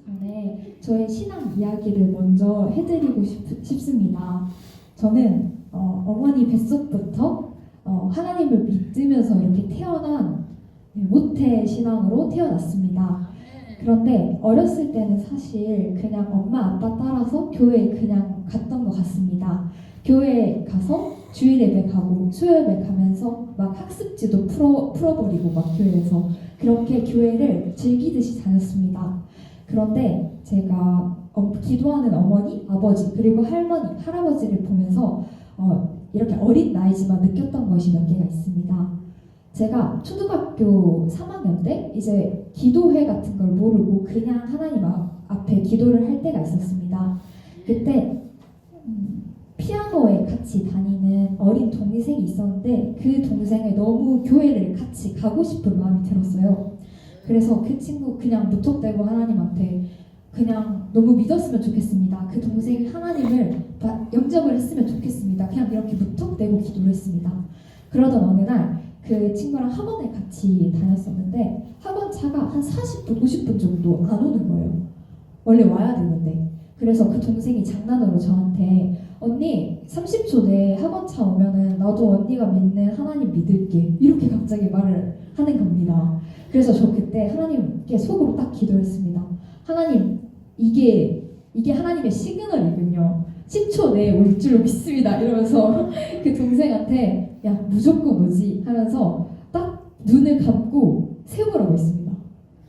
전에 저의 신앙 이야기를 먼저 해드리고 싶습니다. 저는 어머니 뱃속부터 하나님을 믿으면서 이렇게 태어난 모태 신앙으로 태어났습니다. 그런데 어렸을 때는 사실 그냥 엄마 아빠 따라서 교회에 그냥 갔던 것 같습니다. 교회에 가서 주일 예배 가고 수요 예배 가면서 막 학습지도 풀어버리고 막 교회에서 그렇게 교회를 즐기듯이 다녔습니다. 그런데 제가 기도하는 어머니, 아버지 그리고 할머니, 할아버지를 보면서 이렇게 어린 나이지만 느꼈던 것이 몇 개가 있습니다. 제가 초등학교 3학년 때 이제 기도회 같은 걸 모르고 그냥 하나님 앞에 기도를 할 때가 있었습니다. 그때 피아노에 같이 다니는 어린 동생이 있었는데 그 동생을 너무 교회를 같이 가고 싶은 마음이 들었어요. 그래서 그 친구 그냥 무턱대고 하나님한테 그냥 너무 믿었으면 좋겠습니다. 그 동생이 하나님을 영접을 했으면 좋겠습니다. 그냥 이렇게 무턱대고 기도를 했습니다. 그러던 어느 날 그 친구랑 학원에 같이 다녔었는데 학원 차가 한 40분, 50분 정도 안 오는 거예요. 원래 와야 되는데. 그래서 그 동생이 장난으로 저한테 언니 30초 내에 학원 차 오면은 나도 언니가 믿는 하나님 믿을게 이렇게 갑자기 말을 하는 겁니다. 그래서 저 그때 하나님께 속으로 딱 기도했습니다. 하나님 이게 하나님의 시그널이군요. 10초 내에 올 줄로 믿습니다. 이러면서 그 동생한테 야 무조건 오지 하면서 딱 눈을 감고 세우라고 했습니다.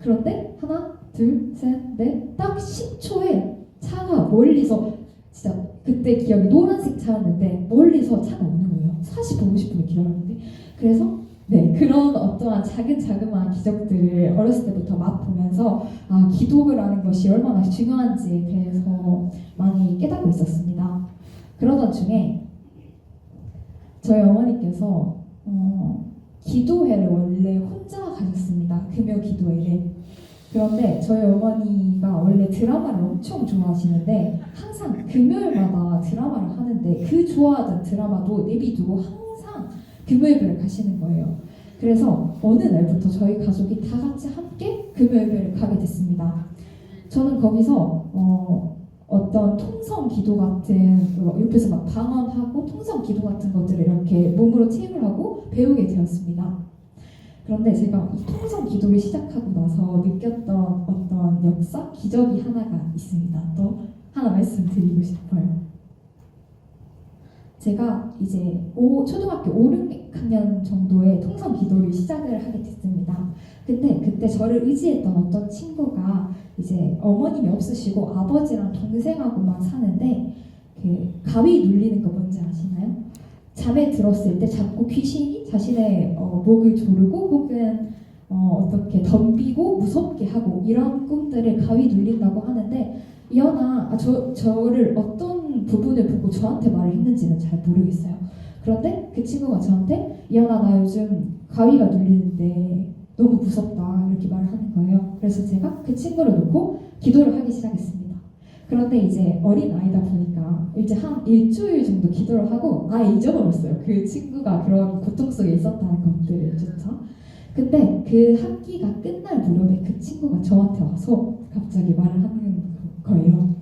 그런데 하나 둘 셋 넷 딱 10초에 차가 멀리서 진짜 그때 기억이 노란색 차였는데 멀리서 차가 오는 거예요. 40분 50분을 기다렸는데 그래서 그런 어떠한 자그마한 기적들을 어렸을 때부터 맛보면서 기도라는 것이 얼마나 중요한지에 대해서 많이 깨닫고 있었습니다. 그러던 중에 저희 어머니께서 기도회를 원래 혼자 가셨습니다. 금요 기도회를. 그런데 저희 어머니가 원래 드라마를 엄청 좋아하시는데 항상 금요일마다 드라마를 하는데 그 좋아하던 드라마도 내비두고 항상 금요예배를 가시는 거예요. 그래서 어느 날부터 저희 가족이 다 같이 함께 금요예배를 가게 됐습니다. 저는 거기서 어떤 통성 기도 같은 옆에서 막 방언하고 통성 기도 같은 것들을 이렇게 몸으로 체험을 하고 배우게 되었습니다. 그런데 제가 이 통성 기도를 시작하고 나서 느꼈던 어떤 역사, 기적이 하나가 있습니다. 또 하나 말씀드리고 싶어요. 제가 이제 초등학교 5, 6학년 정도에 통성 기도를 시작을 하게 됐습니다. 근데 그때 저를 의지했던 어떤 친구가 이제 어머님이 없으시고 아버지랑 동생하고만 사는데 그 가위 눌리는 거 뭔지 아시나요? 잠에 들었을 때 자꾸 귀신이 자신의 목을 조르고 혹은 어떻게 덤비고 무섭게 하고 이런 꿈들을 가위 눌린다고 하는데 이현아 저를 어떤 부분을 보고 저한테 말을 했는지는 잘 모르겠어요. 그런데 그 친구가 저한테 이현아 나 요즘 가위가 눌리는데 너무 무섭다 이렇게 말을 하는 거예요. 그래서 제가 그 친구를 놓고 기도를 하기 시작했습니다. 그런데 이제 어린 아이다 보니까 이제 한 일주일 정도 기도를 하고 잊어버렸어요. 그 친구가 그런 고통 속에 있었다는 것들을 조차. 근데 그 학기가 끝날 무렵에 그 친구가 저한테 와서 갑자기 말을 하는 거예요.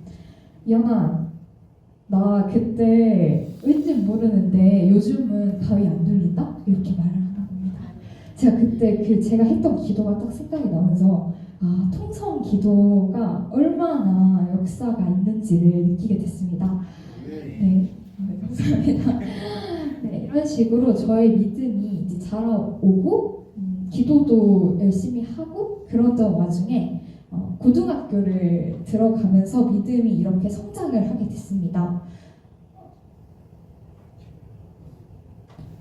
이현아 나 그때 왠지 모르는데 요즘은 가위 안 눌린다? 이렇게 말을 하는 겁니다. 제가 그때 제가 했던 기도가 딱 생각이 나면서 통성 기도가 얼마나 역사가 있는지를 느끼게 됐습니다. 네, 감사합니다. 네, 이런 식으로 저의 믿음이 이제 자라오고 기도도 열심히 하고 그러던 와중에 고등학교를 들어가면서 믿음이 이렇게 성장을 하게 됐습니다.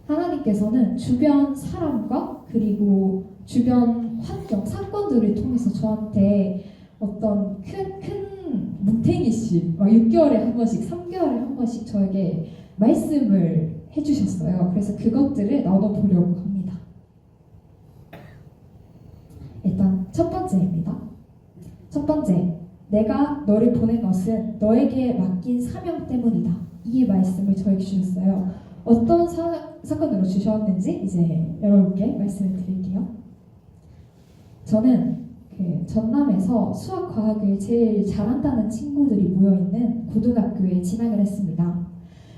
하나님께서는 주변 사람과 그리고 주변 환경, 사건들을 통해서 저한테 어떤 큰 뭉탱이씩 6개월에 한 번씩, 3개월에 한 번씩 저에게 말씀을 해주셨어요. 그래서 그것들을 나눠보려고 합니다. 일단 첫 번째입니다. 첫 번째, 내가 너를 보낸 것은 너에게 맡긴 사명 때문이다. 이 말씀을 저에게 주셨어요. 어떤 사건으로 주셨는지 이제 여러분께 말씀을 드릴게요. 저는 그 전남에서 수학 과학을 제일 잘한다는 친구들이 모여있는 고등학교에 진학을 했습니다.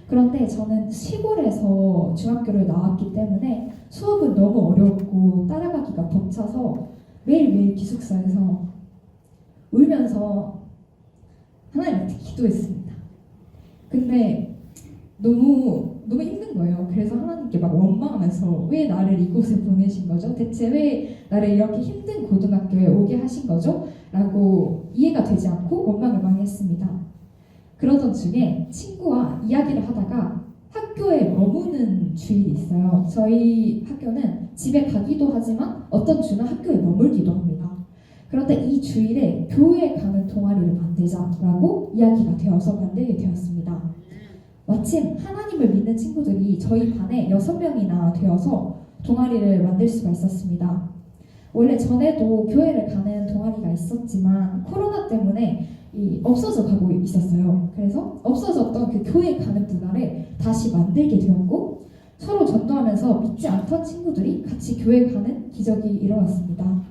그런데 저는 시골에서 중학교를 나왔기 때문에 수업은 너무 어렵고 따라가기가 벅차서 매일매일 기숙사에서 울면서 하나님한테 기도했습니다. 근데 너무 힘든 거예요. 그래서 하나님께 막 원망하면서 왜 나를 이곳에 보내신 거죠? 대체 왜 나를 이렇게 힘든 고등학교에 오게 하신 거죠? 라고 이해가 되지 않고 원망을 많이 했습니다. 그러던 중에 친구와 이야기를 하다가 학교에 머무는 주일이 있어요. 저희 학교는 집에 가기도 하지만 어떤 주는 학교에 머물기도 합니다. 그런데 이 주일에 교회에 가는 동아리를 만들자라고 이야기가 되어서 만들게 되었습니다. 마침 하나님을 믿는 친구들이 저희 반에 6명이나 되어서 동아리를 만들 수가 있었습니다. 원래 전에도 교회를 가는 동아리가 있었지만 코로나 때문에 없어져 가고 있었어요. 그래서 없어졌던 그 교회 가는 문화를 다시 만들게 되었고 서로 전도하면서 믿지 않던 친구들이 같이 교회 가는 기적이 일어났습니다.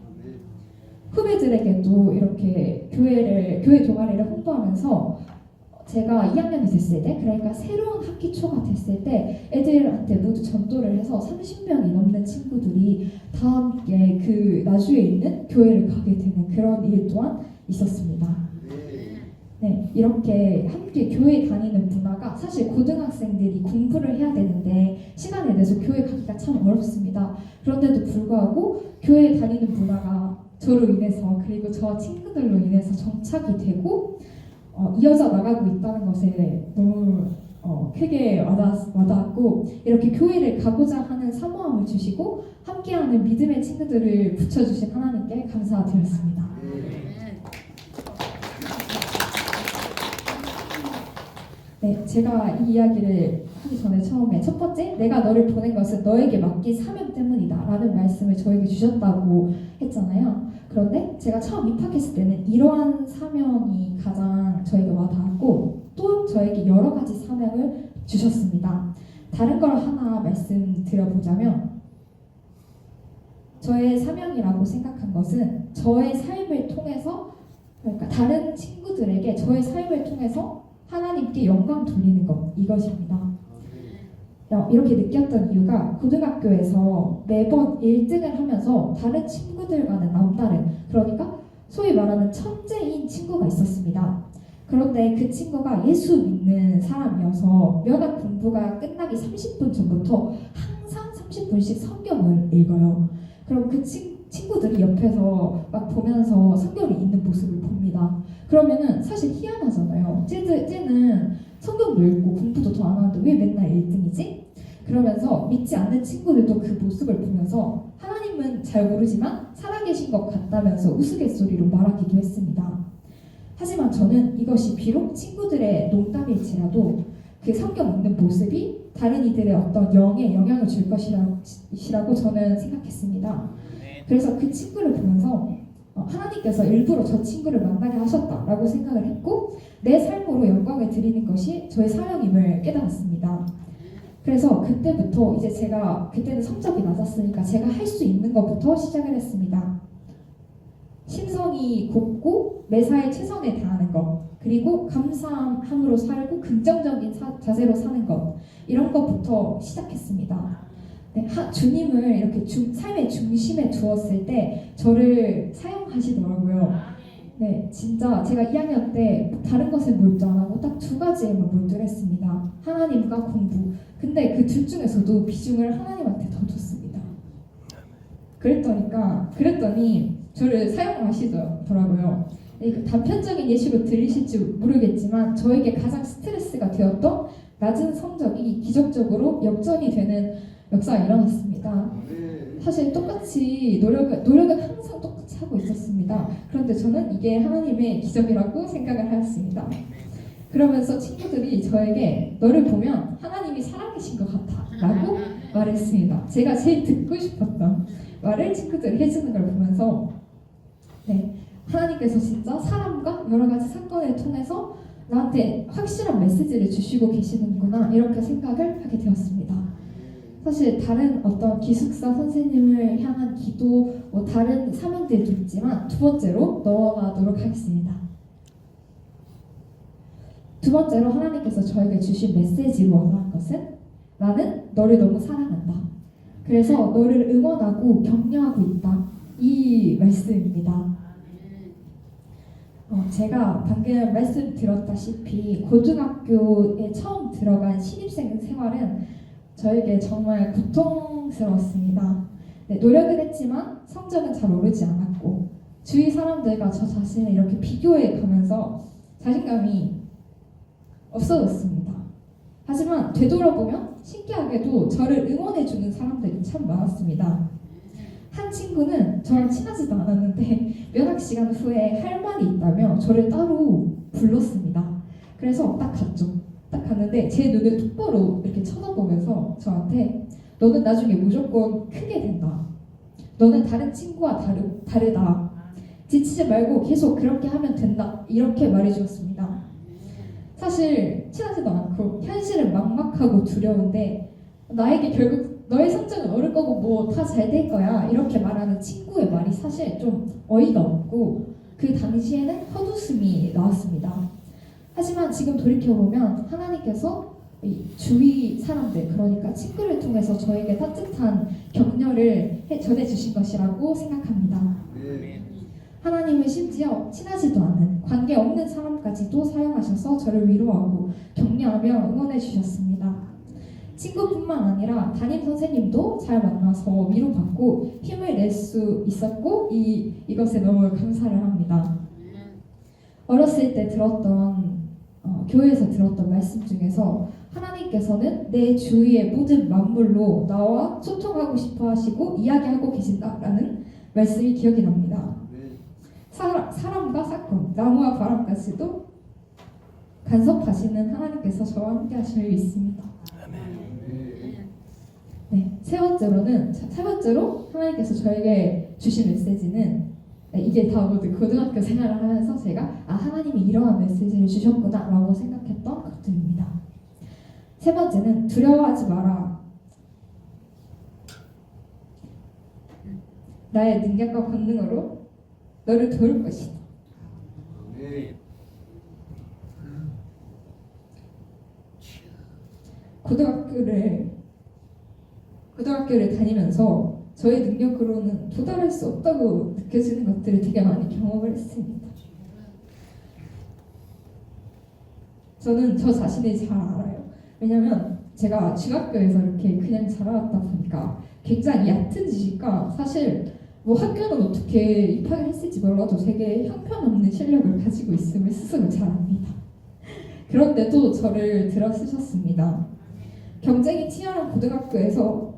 후배들에게도 이렇게 교회 동아리를 홍보하면서 제가 2학년이 됐을 때, 그러니까 새로운 학기 초가 됐을 때 애들한테 모두 전도를 해서 30명이 넘는 친구들이 다 함께 그 나주에 있는 교회를 가게 되는 그런 일 또한 있었습니다. 네, 이렇게 함께 교회 다니는 문화가 사실 고등학생들이 공부를 해야 되는데 시간에 내서 교회 가기가 참 어렵습니다. 그런데도 불구하고 교회 다니는 문화가 저로 인해서 그리고 저와 친구들로 인해서 정착이 되고 이어져 나가고 있다는 것에 너무 크게 와닿았고 이렇게 교회를 가고자 하는 사모함을 주시고 함께하는 믿음의 친구들을 붙여주신 하나님께 감사드렸습니다. 네, 제가 이 이야기를 하기 전에 처음에 첫 번째, 내가 너를 보낸 것은 너에게 맡긴 사명 때문이다 라는 말씀을 저에게 주셨다고 했잖아요. 그런데 제가 처음 입학했을 때는 이러한 사명이 가장 저에게 와닿았고 또 저에게 여러 가지 사명을 주셨습니다. 다른 걸 하나 말씀드려보자면 저의 사명이라고 생각한 것은 저의 삶을 통해서 그러니까 다른 친구들에게 저의 삶을 통해서 하나님께 영광 돌리는 것, 이것입니다. 이렇게 느꼈던 이유가 고등학교에서 매번 1등을 하면서 다른 친구들과는 남다른, 그러니까 소위 말하는 천재인 친구가 있었습니다. 그런데 그 친구가 예수 믿는 사람이어서 면학 공부가 끝나기 30분 전부터 항상 30분씩 성경을 읽어요. 그럼 그 친구들이 옆에서 막 보면서 성경을 읽는 모습을 봅니다. 그러면은 사실 희한하잖아요. 쟤는 성경도 읽고 공부도 더 안 하는데 왜 맨날 1등이지? 그러면서 믿지 않는 친구들도 그 모습을 보면서 하나님은 잘 모르지만 살아계신 것 같다면서 우스갯소리로 말하기도 했습니다. 하지만 저는 이것이 비록 친구들의 농담일지라도 그 성경 읽는 모습이 다른 이들의 어떤 영에 영향을 줄 것이라고 저는 생각했습니다. 그래서 그 친구를 보면서 하나님께서 일부러 저 친구를 만나게 하셨다라고 생각을 했고 내 삶으로 영광을 드리는 것이 저의 사명임을 깨달았습니다. 그래서 그때부터 이제 제가 그때는 성적이 낮았으니까 제가 할 수 있는 것부터 시작을 했습니다. 심성이 곱고 매사에 최선을 다하는 것, 그리고 감사함으로 살고 긍정적인 자세로 사는 것, 이런 것부터 시작했습니다. 네, 주님을 이렇게 삶의 중심에 두었을 때 저를 사용하시더라고요. 네, 진짜 제가 2학년 때 다른 것에 몰두 안 하고 딱 2가지에만 몰두를 했습니다. 하나님과 공부. 근데 그 둘 중에서도 비중을 하나님한테 더 줬습니다. 그랬더니 저를 사용하시더라고요. 단편적인 예시로 들리실지 모르겠지만 저에게 가장 스트레스가 되었던 낮은 성적이 기적적으로 역전이 되는 역사가 일어났습니다. 사실 똑같이 노력은 항상 똑같이 하고 있었습니다. 그런데 저는 이게 하나님의 기적이라고 생각을 하였습니다. 그러면서 친구들이 저에게 너를 보면 하나님이 살아계신 것 같아 라고 말했습니다. 제가 제일 듣고 싶었던 말을 친구들이 해주는 걸 보면서 네, 하나님께서 진짜 사람과 여러 가지 사건을 통해서 나한테 확실한 메시지를 주시고 계시는구나 이렇게 생각을 하게 되었습니다. 사실 다른 어떤 기숙사 선생님을 향한 기도, 뭐 다른 사명들도 있지만 두 번째로 넘어가도록 하겠습니다. 두 번째로 하나님께서 저에게 주신 메시지로 원하는 것은 나는 너를 너무 사랑한다. 그래서 너를 응원하고 격려하고 있다. 이 말씀입니다. 제가 방금 말씀드렸다시피 고등학교에 처음 들어간 신입생 생활은 저에게 정말 고통스러웠습니다. 네, 노력은 했지만 성적은 잘 오르지 않았고 주위 사람들과 저 자신을 이렇게 비교해 가면서 자신감이 없어졌습니다. 하지만 되돌아보면 신기하게도 저를 응원해주는 사람들이 참 많았습니다. 한 친구는 저랑 친하지도 않았는데 면학 시간 후에 할 말이 있다며 저를 따로 불렀습니다. 그래서 딱 갔죠. 딱 갔는데 제 눈을 똑바로 이렇게 쳐다보면서 저한테 너는 나중에 무조건 크게 된다. 너는 다른 친구와 다르다. 지치지 말고 계속 그렇게 하면 된다. 이렇게 말해주었습니다. 사실 친하지도 않고 현실은 막막하고 두려운데 나에게 결국 너의 성적은 오를 거고 뭐 다 잘 될 거야 이렇게 말하는 친구의 말이 사실 좀 어이가 없고 그 당시에는 헛웃음이 나왔습니다. 하지만 지금 돌이켜보면 하나님께서 이 주위 사람들 그러니까 친구를 통해서 저에게 따뜻한 격려를 전해주신 것이라고 생각합니다. 하나님은 심지어 친하지도 않은 관계없는 사람까지도 사용하셔서 저를 위로하고 격려하며 응원해 주셨습니다. 친구뿐만 아니라 담임 선생님도 잘 만나서 위로받고 힘을 낼 수 있었고 이것에 너무 감사를 합니다. 어렸을 때 들었던 교회에서 들었던 말씀 중에서 하나님께서는 내 주위의 모든 만물로 나와 소통하고 싶어 하시고 이야기하고 계신다라는 말씀이 기억이 납니다. 사람과 사건, 나무와 바람까지도 간섭하시는 하나님께서 저와 함께 하심을 믿습니다. 네, 세 번째로 하나님께서 저에게 주신 메시지는 이게 다 모두 고등학교 생활을 하면서 제가 하나님이 이러한 메시지를 주셨구나 라고 생각했던 것들입니다. 세 번째는 두려워하지 마라. 나의 능력과 권능으로 너를 도울 것이다. 고등학교를 다니면서 저의 능력으로는 도달할 수 없다고 느껴지는 것들을 되게 많이 경험을 했습니다. 저는 저 자신을 잘 알아요. 왜냐면 제가 중학교에서 이렇게 그냥 자라왔다 보니까 굉장히 얕은 지식과 사실 뭐 학교는 어떻게 입학을 했을지 몰라도 되게 형편없는 실력을 가지고 있음을 스스로 잘 압니다. 그런데도 저를 들어 쓰셨습니다. 경쟁이 치열한 고등학교에서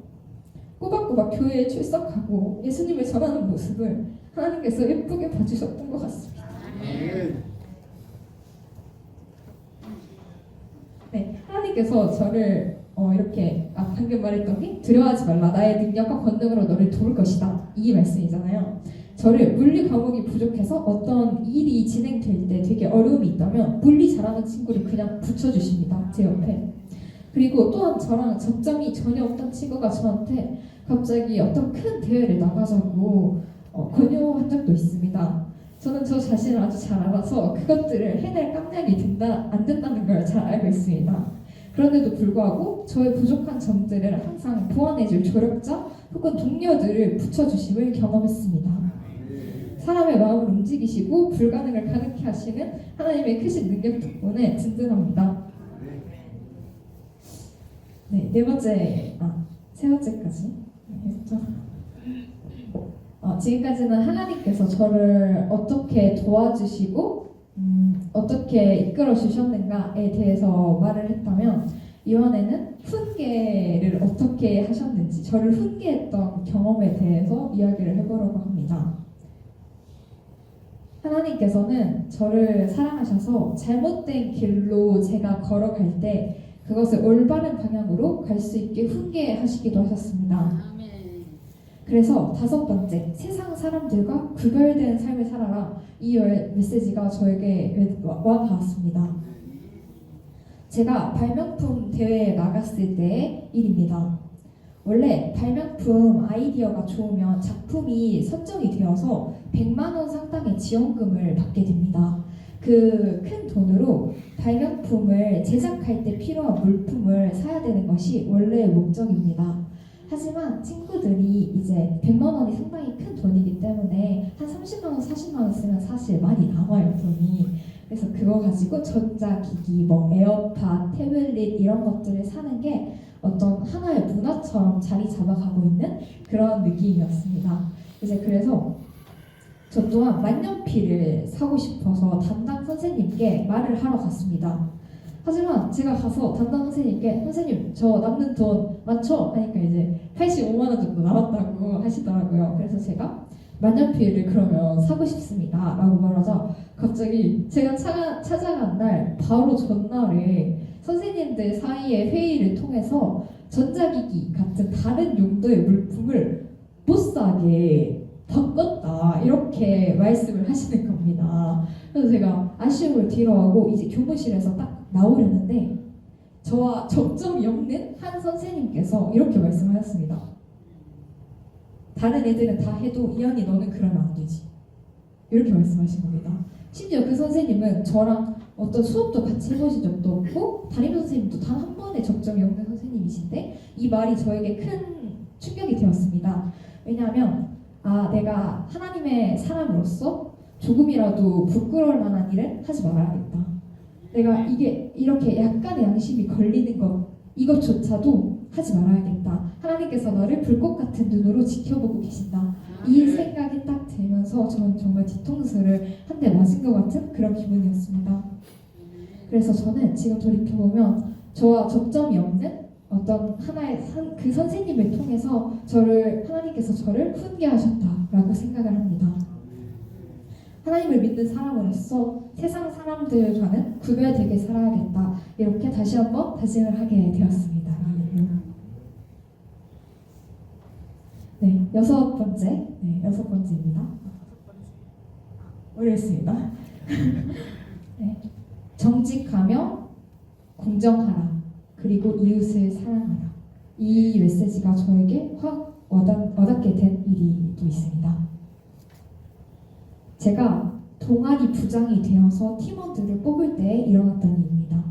꼬박꼬박 교회에 출석하고 예수님을 전하는 모습을 하나님께서 예쁘게 봐주셨던 것 같습니다. 네, 하나님께서 저를 이렇게 방금 말했던 게 두려워하지 말라. 나의 능력과 권능으로 너를 도울 것이다. 이 말씀이잖아요. 저를 물리 과목이 부족해서 어떤 일이 진행될 때 되게 어려움이 있다면 물리 잘하는 친구를 그냥 붙여주십니다. 제 옆에. 그리고 또한 저랑 접점이 전혀 없던 친구가 저한테 갑자기 어떤 큰 대회를 나가자고 권유한 적도 있습니다. 저는 저 자신을 아주 잘 알아서 그것들을 해낼 깜냥이 안 된다는 걸 잘 알고 있습니다. 그런데도 불구하고 저의 부족한 점들을 항상 보완해줄 조력자 혹은 동료들을 붙여주심을 경험했습니다. 사람의 마음을 움직이시고 불가능을 가능케 하시는 하나님의 크신 능력 덕분에 든든합니다. 네, 세 번째까지 했죠. 지금까지는 하나님께서 저를 어떻게 도와주시고 어떻게 이끌어 주셨는가에 대해서 말을 했다면 이번에는 훈계를 어떻게 하셨는지 저를 훈계했던 경험에 대해서 이야기를 해보려고 합니다. 하나님께서는 저를 사랑하셔서 잘못된 길로 제가 걸어갈 때 그것을 올바른 방향으로 갈 수 있게 훈계하시기도 하셨습니다. 그래서 다섯 번째, 세상 사람들과 구별된 삶을 살아라. 이 메시지가 저에게 와 닿았습니다. 제가 발명품 대회에 나갔을 때의 일입니다. 원래 발명품 아이디어가 좋으면 작품이 선정이 되어서 100만 원 상당의 지원금을 받게 됩니다. 그 큰 돈으로 발명품을 제작할 때 필요한 물품을 사야 되는 것이 원래의 목적입니다. 하지만 친구들이 이제 100만 원이 상당히 큰 돈이기 때문에 한 30만 원, 40만 원 쓰면 사실 많이 남아요, 돈이. 그래서 그거 가지고 전자기기, 뭐 에어팟, 태블릿 이런 것들을 사는 게 어떤 하나의 문화처럼 자리 잡아가고 있는 그런 느낌이었습니다. 이제 그래서 저 또한 만년필을 사고 싶어서 담당 선생님께 말을 하러 갔습니다. 하지만 제가 가서 담당 선생님께 선생님 저 남는 돈 많죠? 하니까 이제 85만 원 정도 남았다고 하시더라고요. 그래서 제가 만년필을 그러면 사고 싶습니다 라고 말하자 갑자기 제가 찾아간 날 바로 전날에 선생님들 사이의 회의를 통해서 전자기기 같은 다른 용도의 물품을 못 사게 바꿨다 이렇게 말씀을 하시는 겁니다. 그래서 제가 아쉬움을 뒤로하고 이제 교무실에서 딱 나오려는데 저와 접점이 없는 한 선생님께서 이렇게 말씀하셨습니다. 다른 애들은 다 해도 이현이 너는 그러면 안 되지. 이렇게 말씀하신 겁니다. 심지어 그 선생님은 저랑 어떤 수업도 같이 해보신 적도 없고 담임 선생님도 단 한 번의 접점이 없는 선생님이신데 이 말이 저에게 큰 충격이 되었습니다. 왜냐하면 내가 하나님의 사람으로서 조금이라도 부끄러울 만한 일은 하지 말아야겠다. 내가 이게 이렇게 약간의 양심이 걸리는 것 이것조차도 하지 말아야겠다. 하나님께서 너를 불꽃 같은 눈으로 지켜보고 계신다. 이 생각이 딱 들면서 저는 정말 뒤통수를 한 대 맞은 것 같은 그런 기분이었습니다. 그래서 저는 지금 돌이켜보면 저와 접점이 없는 어떤 하나의 그 선생님을 통해서 하나님께서 저를 훈계하셨다라고 생각을 합니다. 하나님을 믿는 사람으로서 세상 사람들과는 구별되게 살아야겠다 이렇게 다시 한번 다짐을 하게 되었습니다. 네, 여섯 번째입니다. 어렵습니다. 네, 정직하며 공정하라. 그리고 이웃을 사랑하라. 이 메시지가 저에게 확 와닿게 된 일이 또 있습니다. 제가 동아리 부장이 되어서 팀원들을 뽑을 때 일어났던 일입니다.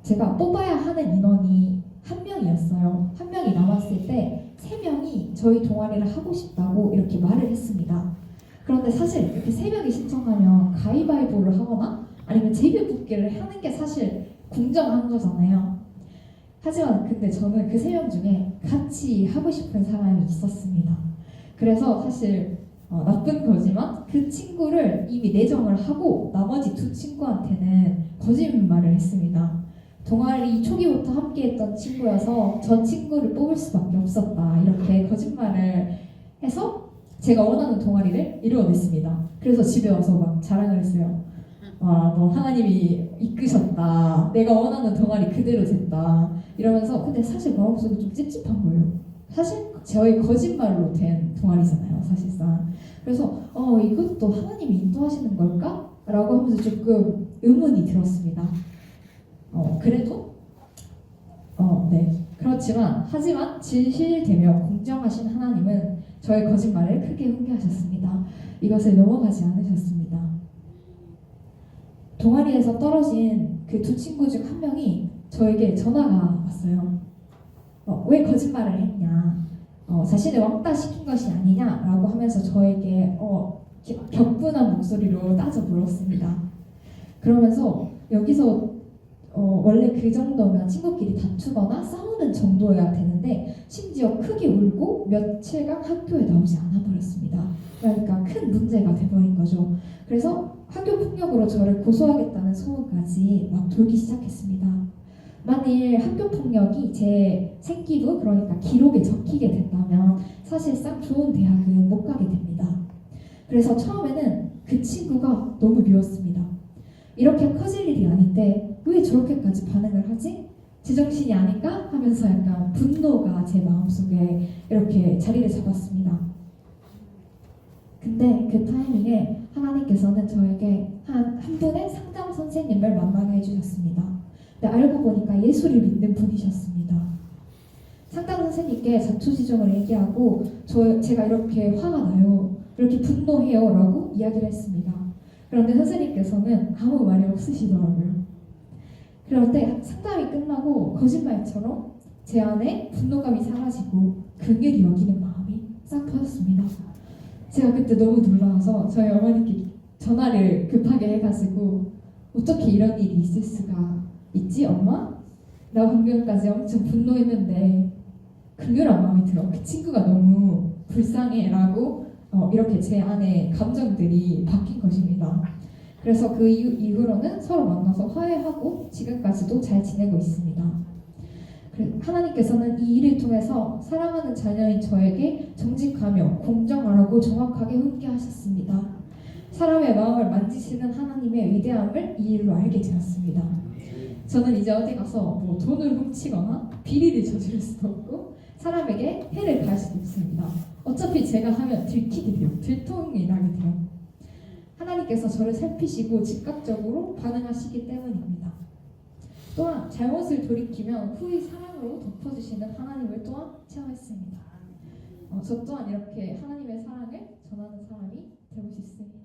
제가 뽑아야 하는 인원이 한 명이었어요. 한 명이 남았을 때 3명이 저희 동아리를 하고 싶다고 이렇게 말을 했습니다. 그런데 사실 이렇게 3명이 신청하면 가위바위보를 하거나 아니면 제비뽑기를 하는 게 사실 공정한 거잖아요. 하지만 근데 저는 그 3명 중에 같이 하고 싶은 사람이 있었습니다. 그래서 사실 나쁜 거지만 그 친구를 이미 내정을 하고 나머지 2 친구한테는 거짓말을 했습니다. 동아리 초기부터 함께했던 친구여서 저 친구를 뽑을 수밖에 없었다 이렇게 거짓말을 해서 제가 원하는 동아리를 이루어냈습니다. 그래서 집에 와서 막 자랑을 했어요. 너 하나님이 이끄셨다. 내가 원하는 동아리 그대로 됐다. 이러면서 근데 사실 마음속에 좀 찝찝한 거예요. 사실 저희 거짓말로 된 동아리잖아요, 사실상. 그래서 이것도 하나님이 인도하시는 걸까? 라고 하면서 조금 의문이 들었습니다. 그래도 하지만 진실되며 공정하신 하나님은 저의 거짓말을 크게 훈계하셨습니다. 이것을 넘어가지 않으셨습니다. 동아리에서 떨어진 그 2 친구 중 한 명이 저에게 전화가 왔어요. 왜 거짓말을 했냐? 자신을 왕따 시킨 것이 아니냐라고 하면서 저에게 격분한 목소리로 따져 물었습니다. 그러면서 여기서 원래 그 정도면 친구끼리 다투거나 싸우는 정도여야 되는데 심지어 크게 울고 며칠간 학교에 나오지 않아 버렸습니다. 그러니까 큰 문제가 돼버린 거죠. 그래서 학교 폭력으로 저를 고소하겠다는 소문까지 막 돌기 시작했습니다. 만일 학교 폭력이 제 생기부 그러니까 기록에 적히게 된다면 사실상 좋은 대학은 못 가게 됩니다. 그래서 처음에는 그 친구가 너무 미웠습니다. 이렇게 커질 일이 아닌데 왜 저렇게까지 반응을 하지? 제정신이 아닌가? 하면서 약간 분노가 제 마음속에 이렇게 자리를 잡았습니다. 근데 그 타이밍에 하나님께서는 저에게 한 분의 상담 선생님을 만나게 해주셨습니다. 근데 알고 보니까 예수를 믿는 분이셨습니다. 상담 선생님께 자초지종을 얘기하고 제가 이렇게 화가 나요, 이렇게 분노해요 라고 이야기를 했습니다. 그런데 선생님께서는 아무 말이 없으시더라고요. 그럴 때 상담이 끝나고 거짓말처럼 제 안에 분노감이 사라지고 긍휼히 여기는 마음이 싹 터졌습니다. 제가 그때 너무 놀라워서 저희 어머니께 전화를 급하게 해가지고 어떻게 이런 일이 있을 수가 있지 엄마? 나 방금까지 엄청 분노했는데 긍휼한 마음이 들어. 그 친구가 너무 불쌍해 라고 이렇게 제 안에 감정들이 바뀐 것입니다. 그래서 그 이후로는 서로 만나서 화해하고 지금까지도 잘 지내고 있습니다. 하나님께서는 이 일을 통해서 사랑하는 자녀인 저에게 정직하며 공정하라고 정확하게 훈계하셨습니다. 사람의 마음을 만지시는 하나님의 위대함을 이 일로 알게 되었습니다. 저는 이제 어디 가서 뭐 돈을 훔치거나 비리를 저지를 수도 없고 사람에게 해를 가할 수도 없습니다. 어차피 제가 하면 들키게 돼요. 들통이 나게 돼요. 하나님께서 저를 살피시고 즉각적으로 반응하시기 때문입니다. 또한 잘못을 돌이키면 후히 사랑으로 덮어주시는 하나님을 또한 체험했습니다. 저 또한 이렇게 하나님의 사랑을 전하는 사람이 되고 싶습니다.